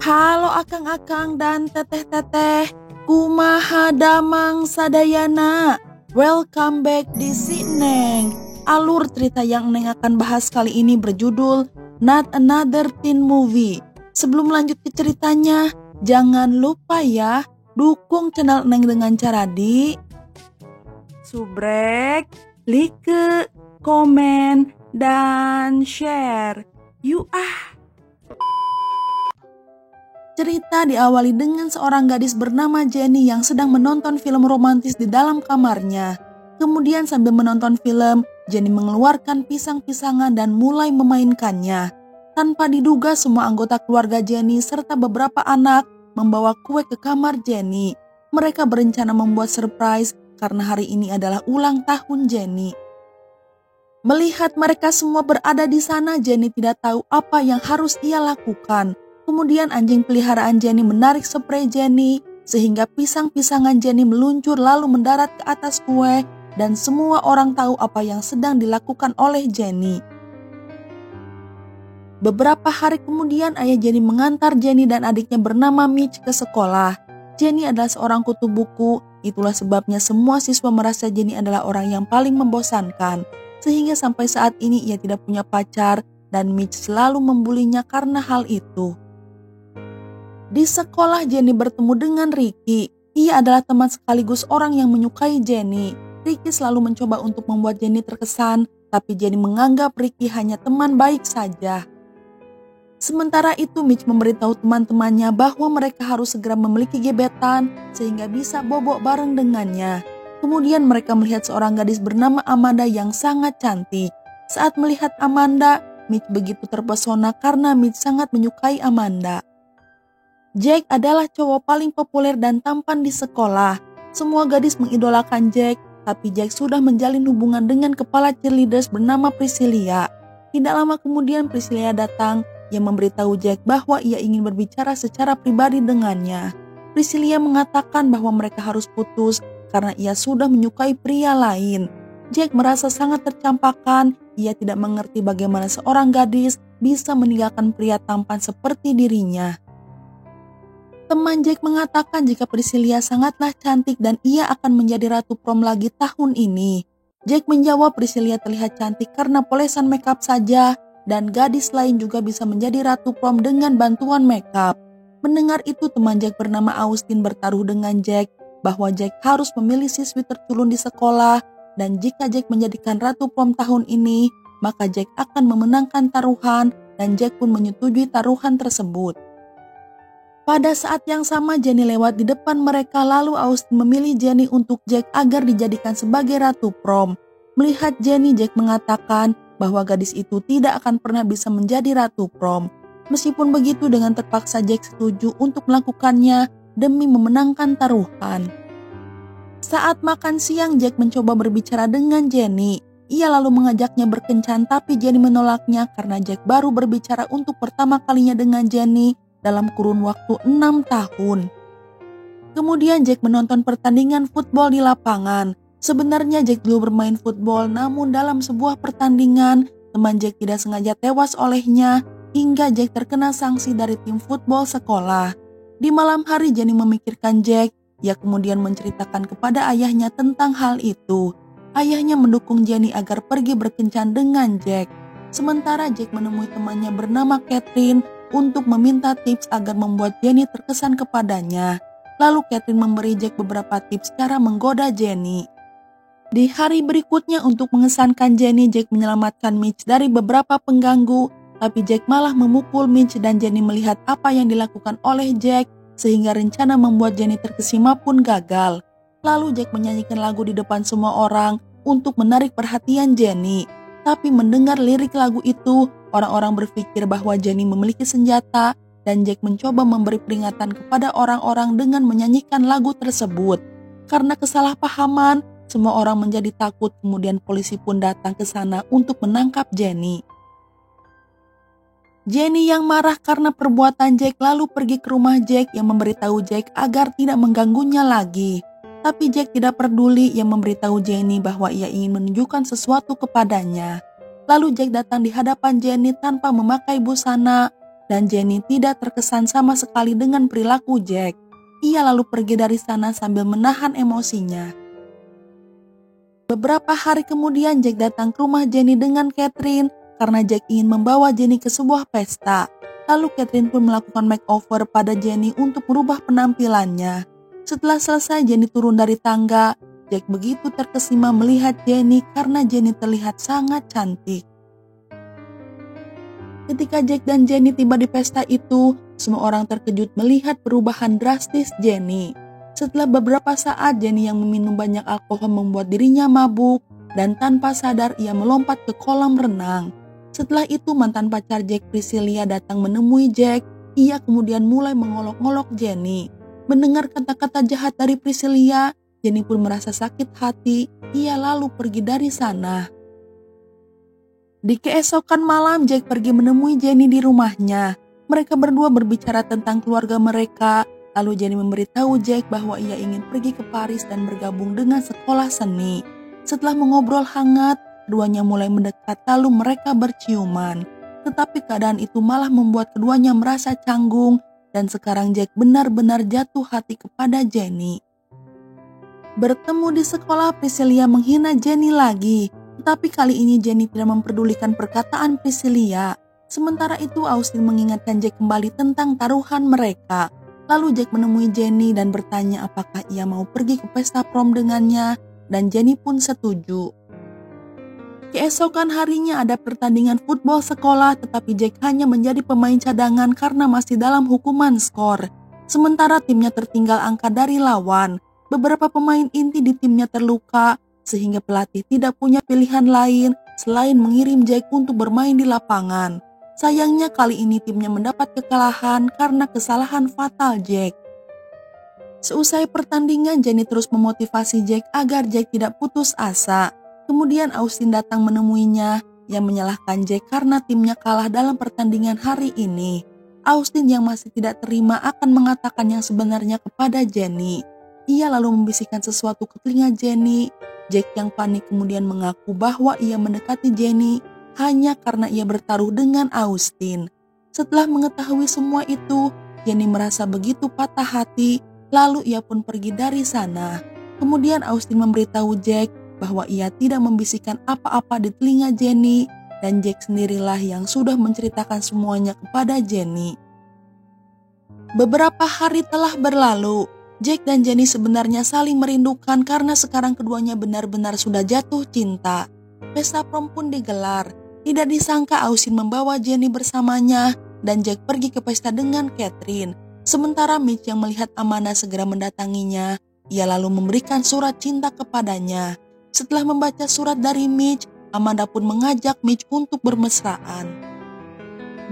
Halo akang-akang dan teteh-teteh, kumaha damang sadayana. Welcome back di si Neng. Alur cerita yang Neng akan bahas kali ini berjudul Not Another Teen Movie. Sebelum lanjut ke ceritanya, jangan lupa ya, dukung channel Neng dengan cara di subrek, like, komen, dan share. Yuk Cerita diawali dengan seorang gadis bernama Jenny yang sedang menonton film romantis di dalam kamarnya. Kemudian sambil menonton film, Jenny mengeluarkan pisang-pisangan dan mulai memainkannya. Tanpa diduga semua anggota keluarga Jenny serta beberapa anak membawa kue ke kamar Jenny. Mereka berencana membuat surprise karena hari ini adalah ulang tahun Jenny. Melihat mereka semua berada di sana, Jenny tidak tahu apa yang harus ia lakukan. Kemudian anjing peliharaan Jenny menarik spray Jenny sehingga pisang-pisangan Jenny meluncur lalu mendarat ke atas kue dan semua orang tahu apa yang sedang dilakukan oleh Jenny. Beberapa hari kemudian ayah Jenny mengantar Jenny dan adiknya bernama Mitch ke sekolah. Jenny adalah seorang kutu buku, itulah sebabnya semua siswa merasa Jenny adalah orang yang paling membosankan. Sehingga sampai saat ini ia tidak punya pacar dan Mitch selalu membulinya karena hal itu. Di sekolah Jenny bertemu dengan Ricky. Ia adalah teman sekaligus orang yang menyukai Jenny. Ricky selalu mencoba untuk membuat Jenny terkesan, tapi Jenny menganggap Ricky hanya teman baik saja. Sementara itu Mitch memberitahu teman-temannya bahwa mereka harus segera memiliki gebetan sehingga bisa bobok bareng dengannya. Kemudian mereka melihat seorang gadis bernama Amanda yang sangat cantik. Saat melihat Amanda, Mitch begitu terpesona karena Mitch sangat menyukai Amanda. Jack adalah cowok paling populer dan tampan di sekolah. Semua gadis mengidolakan Jack, tapi Jack sudah menjalin hubungan dengan kepala cheerleaders bernama Priscilla. Tidak lama kemudian Priscilla datang yang memberitahu Jack bahwa ia ingin berbicara secara pribadi dengannya. Priscilla mengatakan bahwa mereka harus putus karena ia sudah menyukai pria lain. Jack merasa sangat tercampakkan, ia tidak mengerti bagaimana seorang gadis bisa meninggalkan pria tampan seperti dirinya. Teman Jack mengatakan jika Priscilla sangatlah cantik dan ia akan menjadi ratu prom lagi tahun ini. Jack menjawab Priscilla terlihat cantik karena polesan makeup saja dan gadis lain juga bisa menjadi ratu prom dengan bantuan makeup. Mendengar itu teman Jack bernama Austin bertaruh dengan Jack bahwa Jack harus memilih siswi terculun di sekolah dan jika Jack menjadikan ratu prom tahun ini, maka Jack akan memenangkan taruhan dan Jack pun menyetujui taruhan tersebut. Pada saat yang sama Jenny lewat di depan mereka lalu Austin memilih Jenny untuk Jack agar dijadikan sebagai ratu prom. Melihat Jenny, Jack mengatakan bahwa gadis itu tidak akan pernah bisa menjadi ratu prom. Meskipun begitu dengan terpaksa Jack setuju untuk melakukannya demi memenangkan taruhan. Saat makan siang Jack mencoba berbicara dengan Jenny. Ia lalu mengajaknya berkencan tapi Jenny menolaknya karena Jack baru berbicara untuk pertama kalinya dengan Jenny dalam kurun waktu 6 tahun. Kemudian Jack menonton pertandingan football di lapangan. Sebenarnya Jack dulu bermain football namun dalam sebuah pertandingan teman Jack tidak sengaja tewas olehnya hingga Jack terkena sanksi dari tim football sekolah. Di malam hari Jenny memikirkan Jack, ia kemudian menceritakan kepada ayahnya tentang hal itu. Ayahnya mendukung Jenny agar pergi berkencan dengan Jack. Sementara Jack menemui temannya bernama Catherine untuk meminta tips agar membuat Jenny terkesan kepadanya. Lalu Catherine memberi Jack beberapa tips cara menggoda Jenny. Di hari berikutnya untuk mengesankan Jenny, Jack menyelamatkan Mitch dari beberapa pengganggu, tapi Jack malah memukul Mitch dan Jenny melihat apa yang dilakukan oleh Jack sehingga rencana membuat Jenny terkesima pun gagal. Lalu Jack menyanyikan lagu di depan semua orang untuk menarik perhatian Jenny. Tapi mendengar lirik lagu itu, orang-orang berpikir bahwa Jenny memiliki senjata dan Jack mencoba memberi peringatan kepada orang-orang dengan menyanyikan lagu tersebut. Karena kesalahpahaman, semua orang menjadi takut kemudian polisi pun datang ke sana untuk menangkap Jenny. Jenny yang marah karena perbuatan Jack lalu pergi ke rumah Jack yang memberitahu Jack agar tidak mengganggunya lagi. Tapi Jack tidak peduli yang memberitahu Jenny bahwa ia ingin menunjukkan sesuatu kepadanya. Lalu Jack datang di hadapan Jenny tanpa memakai busana dan Jenny tidak terkesan sama sekali dengan perilaku Jack. Ia lalu pergi dari sana sambil menahan emosinya. Beberapa hari kemudian Jack datang ke rumah Jenny dengan Catherine karena Jack ingin membawa Jenny ke sebuah pesta. Lalu Catherine pun melakukan makeover pada Jenny untuk merubah penampilannya. Setelah selesai Jenny turun dari tangga. Jack begitu terkesima melihat Jenny karena Jenny terlihat sangat cantik. Ketika Jack dan Jenny tiba di pesta itu, semua orang terkejut melihat perubahan drastis Jenny. Setelah beberapa saat, Jenny yang meminum banyak alkohol membuat dirinya mabuk dan tanpa sadar ia melompat ke kolam renang. Setelah itu mantan pacar Jack, Priscilla, datang menemui Jack. Ia kemudian mulai mengolok-ngolok Jenny. Mendengar kata-kata jahat dari Priscilla, Jenny pun merasa sakit hati. Ia lalu pergi dari sana. Di keesokan malam, Jack pergi menemui Jenny di rumahnya. Mereka berdua berbicara tentang keluarga mereka. Lalu Jenny memberitahu Jack bahwa ia ingin pergi ke Paris dan bergabung dengan sekolah seni. Setelah mengobrol hangat, keduanya mulai mendekat lalu mereka berciuman. Tetapi keadaan itu malah membuat keduanya merasa canggung dan sekarang Jack benar-benar jatuh hati kepada Jenny. Bertemu di sekolah, Priscilla menghina Jenny lagi. Tetapi kali ini Jenny tidak memperdulikan perkataan Priscilla. Sementara itu Austin mengingatkan Jack kembali tentang taruhan mereka. Lalu Jack menemui Jenny dan bertanya apakah ia mau pergi ke pesta prom dengannya, dan Jenny pun setuju. Keesokan harinya ada pertandingan football sekolah, tetapi Jack hanya menjadi pemain cadangan karena masih dalam hukuman skor. Sementara timnya tertinggal angka dari lawan. Beberapa pemain inti di timnya terluka, sehingga pelatih tidak punya pilihan lain selain mengirim Jack untuk bermain di lapangan. Sayangnya kali ini timnya mendapat kekalahan karena kesalahan fatal Jack. Seusai pertandingan, Jenny terus memotivasi Jack agar Jack tidak putus asa. Kemudian Austin datang menemuinya yang menyalahkan Jack karena timnya kalah dalam pertandingan hari ini. Austin yang masih tidak terima akan mengatakan yang sebenarnya kepada Jenny. Ia lalu membisikkan sesuatu ke telinga Jenny. Jack yang panik kemudian mengaku bahwa ia mendekati Jenny hanya karena ia bertaruh dengan Austin. Setelah mengetahui semua itu, Jenny merasa begitu patah hati, lalu ia pun pergi dari sana. Kemudian Austin memberitahu Jack bahwa ia tidak membisikkan apa-apa di telinga Jenny, dan Jack sendirilah yang sudah menceritakan semuanya kepada Jenny. Beberapa hari telah berlalu. Jack dan Jenny sebenarnya saling merindukan karena sekarang keduanya benar-benar sudah jatuh cinta. Pesta prom pun digelar. Tidak disangka Austin membawa Jenny bersamanya dan Jack pergi ke pesta dengan Catherine. Sementara Mitch yang melihat Amanda segera mendatanginya, ia lalu memberikan surat cinta kepadanya. Setelah membaca surat dari Mitch, Amanda pun mengajak Mitch untuk bermesraan.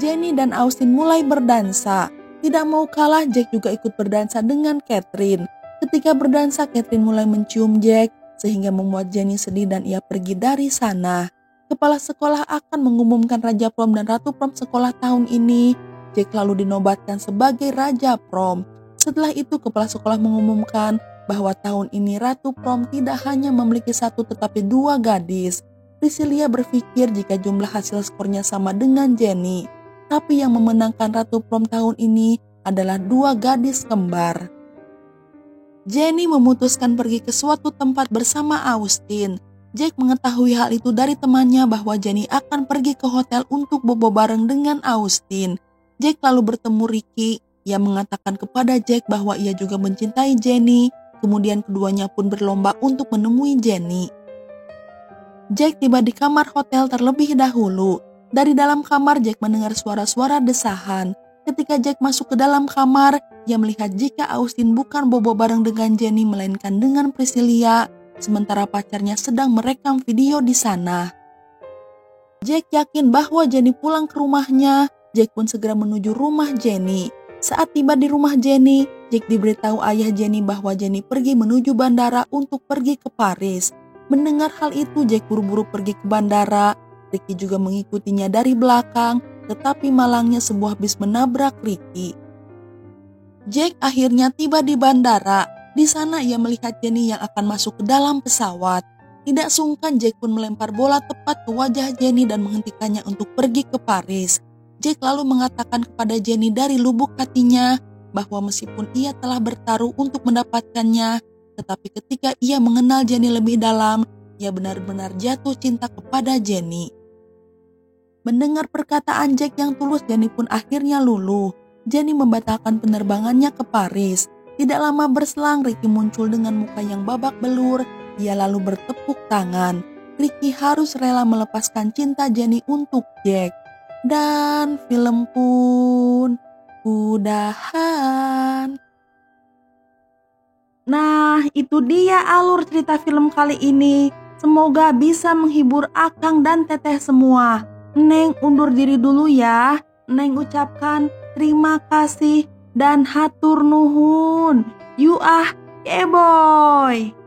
Jenny dan Austin mulai berdansa. Tidak mau kalah, Jack juga ikut berdansa dengan Catherine. Ketika berdansa, Catherine mulai mencium Jack sehingga membuat Jenny sedih dan ia pergi dari sana. Kepala sekolah akan mengumumkan Raja Prom dan Ratu Prom sekolah tahun ini. Jack lalu dinobatkan sebagai Raja Prom. Setelah itu kepala sekolah mengumumkan bahwa tahun ini Ratu Prom tidak hanya memiliki satu tetapi dua gadis. Priscilla berpikir jika jumlah hasil skornya sama dengan Jenny. Tapi yang memenangkan Ratu Prom tahun ini adalah dua gadis kembar. Jenny memutuskan pergi ke suatu tempat bersama Austin. Jack mengetahui hal itu dari temannya bahwa Jenny akan pergi ke hotel untuk bobo bareng dengan Austin. Jack lalu bertemu Ricky yang mengatakan kepada Jack bahwa ia juga mencintai Jenny. Kemudian keduanya pun berlomba untuk menemui Jenny. Jack tiba di kamar hotel terlebih dahulu. Dari dalam kamar Jack mendengar suara-suara desahan. Ketika Jack masuk ke dalam kamar, ia melihat jika Austin bukan bobo bareng dengan Jenny melainkan dengan Priscilla. Sementara pacarnya sedang merekam video di sana. Jack yakin bahwa Jenny pulang ke rumahnya. Jack pun segera menuju rumah Jenny. Saat tiba di rumah Jenny, Jack diberitahu ayah Jenny bahwa Jenny pergi menuju bandara untuk pergi ke Paris. Mendengar hal itu, Jack buru-buru pergi ke bandara. Ricky juga mengikutinya dari belakang, tetapi malangnya sebuah bis menabrak Ricky. Jack akhirnya tiba di bandara. Di sana ia melihat Jenny yang akan masuk ke dalam pesawat. Tidak sungkan Jack pun melempar bola tepat ke wajah Jenny dan menghentikannya untuk pergi ke Paris. Jack lalu mengatakan kepada Jenny dari lubuk hatinya bahwa meskipun ia telah bertaruh untuk mendapatkannya, tetapi ketika ia mengenal Jenny lebih dalam, ia benar-benar jatuh cinta kepada Jenny. Mendengar perkataan Jack yang tulus, Jenny pun akhirnya luluh. Jenny membatalkan penerbangannya ke Paris. Tidak lama berselang, Ricky muncul dengan muka yang babak belur. Ia lalu bertepuk tangan. Ricky harus rela melepaskan cinta Jenny untuk Jack. Dan film pun udahan. Nah, itu dia alur cerita film kali ini. Semoga bisa menghibur Akang dan Teteh semua. Neng undur diri dulu ya. Neng ucapkan terima kasih dan hatur nuhun. You keboy.